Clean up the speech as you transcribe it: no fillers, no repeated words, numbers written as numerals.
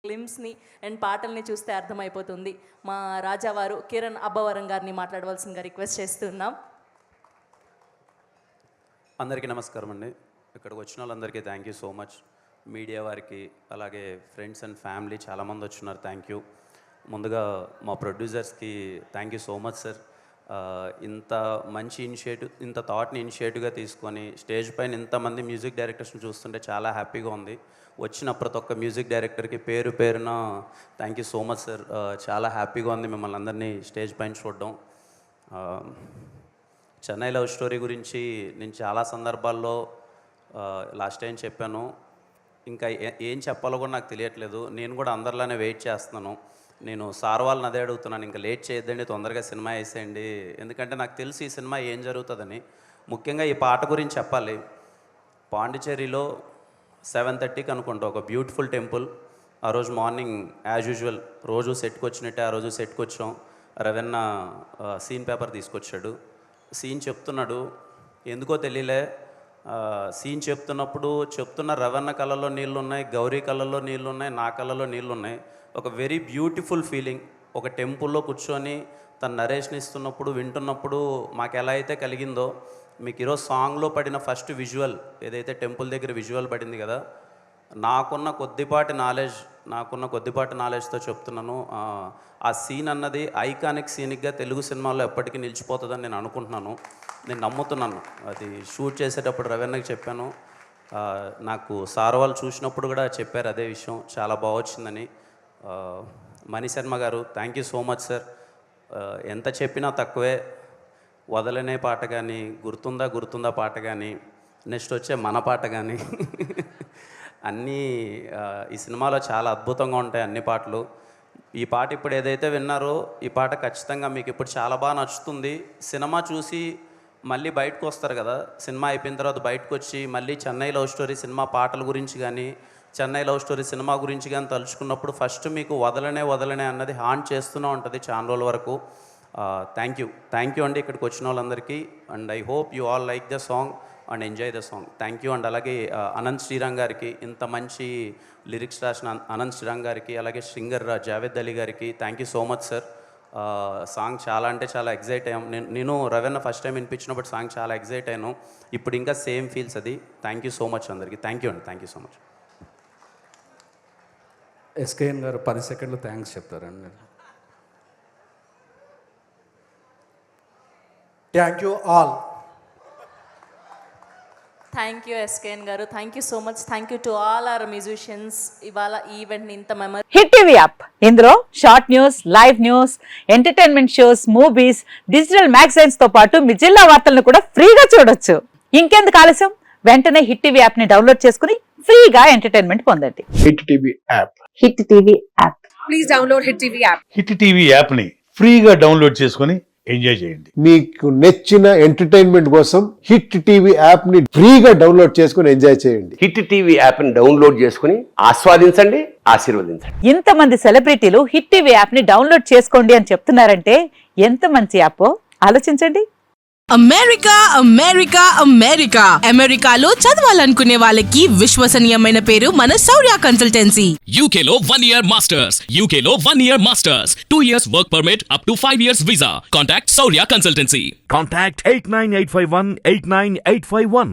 క్లిమ్స్ని and పాటల్ని చూస్తే అర్థమైపోతుంది. మా రాజావారు కిరణ్ అబ్బవరం గారిని మాట్లాడవలసిందిగా రిక్వెస్ట్ చేస్తున్నాం. అందరికీ నమస్కారం అండి. ఇక్కడికి వచ్చిన వాళ్ళందరికీ thank you so much. Media వారికి అలాగే ఫ్రెండ్స్ అండ్ ఫ్యామిలీ చాలామంది వచ్చినారు, థ్యాంక్ యూ. ముందుగా మా ప్రొడ్యూసర్స్కి thank you so much sir. ఇంత మంచి ఇనిషియేటివ్, ఇంత థాట్ని ఇనిషియేటివ్గా తీసుకొని స్టేజ్ పైన ఇంతమంది మ్యూజిక్ డైరెక్టర్స్ని చూస్తుంటే చాలా హ్యాపీగా ఉంది. వచ్చిన ప్రతి ఒక్క మ్యూజిక్ డైరెక్టర్కి పేరు పేరున thank you so much sir. చాలా హ్యాపీగా ఉంది మిమ్మల్ని అందరినీ స్టేజ్ పైన చూడడం. చెన్నై లవ్ స్టోరీ గురించి నేను చాలా సందర్భాల్లో లాస్ట్ టైం చెప్పాను. ఇంకా ఏం చెప్పాలో కూడా నాకు తెలియట్లేదు. నేను కూడా అందరిలానే వెయిట్ చేస్తున్నాను. నేను సార్ వాళ్ళని అదే అడుగుతున్నాను, ఇంకా లేట్ చేయొద్దండి, తొందరగా సినిమా వేసేయండి. ఎందుకంటే నాకు తెలిసి ఈ సినిమా ఏం జరుగుతుందని. ముఖ్యంగా ఈ పాట గురించి చెప్పాలి. పాండిచేరిలో 7:30కి అనుకుంటా ఒక బ్యూటిఫుల్ టెంపుల్. ఆ రోజు మార్నింగ్ యాజ్ యూజువల్ రోజు సెట్కి వచ్చినట్టే ఆ రోజు సెట్కి వచ్చాం. రవెన్న సీన్ పేపర్ తీసుకొచ్చాడు. సీన్ చెప్తున్నాడు, ఎందుకో తెలియలే. సీన్ చెప్తున్న రవణ కళ్ళలో నీళ్ళు ఉన్నాయి, గౌరీ కళ్ళలో నీళ్ళు ఉన్నాయి, నా కళ్ళలో నీళ్ళు ఉన్నాయి. ఒక వెరీ బ్యూటిఫుల్ ఫీలింగ్. ఒక టెంపుల్లో కూర్చొని తన నరేషన్ ఇస్తున్నప్పుడు వింటున్నప్పుడు మాకు ఎలా అయితే కలిగిందో, మీకు ఈరోజు సాంగ్లో పడిన ఫస్ట్ విజువల్ ఏదైతే టెంపుల్ దగ్గర విజువల్ పడింది కదా, నాకున్న కొద్దిపాటి నాలెడ్జ్తో చెప్తున్నాను. ఆ సీన్ అన్నది ఐకానిక్ సీనిక్గా తెలుగు సినిమాలో ఎప్పటికీ నిలిచిపోతుందని నేను అనుకుంటున్నాను, నేను నమ్ముతున్నాను. అది షూట్ చేసేటప్పుడు రవీణకి చెప్పాను. నాకు సార్ వాళ్ళు చూసినప్పుడు కూడా చెప్పారు అదే విషయం, చాలా బాగా వచ్చిందని. మణిశర్మ గారు thank you so much sir. ఎంత చెప్పినా తక్కువే. వదలనే పాట కానీ, గుర్తుందా పాట కానీ, నెక్స్ట్ వచ్చే మన పాట కానీ అన్నీ ఈ సినిమాలో చాలా అద్భుతంగా ఉంటాయి అన్ని పాటలు. ఈ పాట ఇప్పుడు ఏదైతే విన్నారో ఈ పాట ఖచ్చితంగా మీకు ఇప్పుడు చాలా బాగా నచ్చుతుంది. సినిమా చూసి మళ్ళీ బయటకు వస్తారు కదా, సినిమా అయిపోయిన తర్వాత బయటకు వచ్చి మళ్ళీ చెన్నై లవ్ స్టోరీ సినిమా పాటల గురించి కానీ, చెన్నై లవ్ స్టోరీ సినిమా గురించి కానీ తలుచుకున్నప్పుడు ఫస్ట్ మీకు వదలనే అన్నది హాంట్ చేస్తూనే ఉంటుంది చాలా రోజుల వరకు. థ్యాంక్ యూ అండి ఇక్కడికి వచ్చిన వాళ్ళందరికీ. And I hope you all like the song and enjoy the song. Thank you. And అలాగే అనంత్ శ్రీరామ్ గారికి, ఇంత మంచి లిరిక్స్ రాసిన అనంత్ శ్రీరామ్ గారికి, అలాగే సింగర్ జావేద్ అలీ గారికి thank you so much sir. Song చాలా అంటే చాలా ఎగ్జైట్ అయ్యాం. నేను రవీణ ఫస్ట్ టైం వినిపించినప్పుడు సాంగ్ చాలా ఎగ్జైట్ అయ్యాను. ఇప్పుడు ఇంకా సేమ్ ఫీల్స్ అది. థ్యాంక్ యూ సో మచ్ అందరికీ. థ్యాంక్ యూ అండి, thank you so much. SKN గారు 10 సెకండ్లు థ్యాంక్స్ చెప్తారండి. Thank you all. Thank you SKN గారు, thank you so much. Thank you to all our musicians. ఇవాళ ఈవెంట్ని ఇంత మెమరీ. హిట్ టీవీ యాప్, ఇందులో short news, live news, entertainment shows, movies, digital magazines తో పాటు మీ జిల్లా వార్తలను కూడా ఫ్రీగా చూడొచ్చు. ఇంకెందుకు ఆలస్యం, వెంటనే హిట్ టీవీ యాప్ ని డౌన్లోడ్ చేసుకుని ఫ్రీగా ఎంటర్టైన్మెంట్ పొందండి. Hit TV app. Hit TV app. Please download hit TV app. Hit TV app ని ఫ్రీగా డౌన్లోడ్ చేసుకుని ఎంజాయ్ చేయండి. మీకు నచ్చిన ఎంటర్టైన్మెంట్ కోసం హిట్ టీవీ యాప్ ని ఫ్రీగా డౌన్లోడ్ చేసుకుని ఎంజాయ్ చేయండి. హిట్ టీవీ యాప్ ని డౌన్లోడ్ చేసుకుని ఆస్వాదించండి, ఆశీర్వదించండి. ఇంతమంది సెలబ్రిటీలు హిట్ టీవీ యాప్ ని డౌన్లోడ్ చేసుకోండి అని చెప్తున్నారంటే ఎంత మంచి యాప్ ఆలోచించండి. అమెరికాలో చదవాలనుకునే వాళ్ళకి విశ్వసనీయమైన పేరు మన శౌర్య కన్సల్టెన్సీ. UK లో 1 year masters, 2 years work permit up to 5 years visa. Contact Saurya Consultancy. Contact 89851 89851.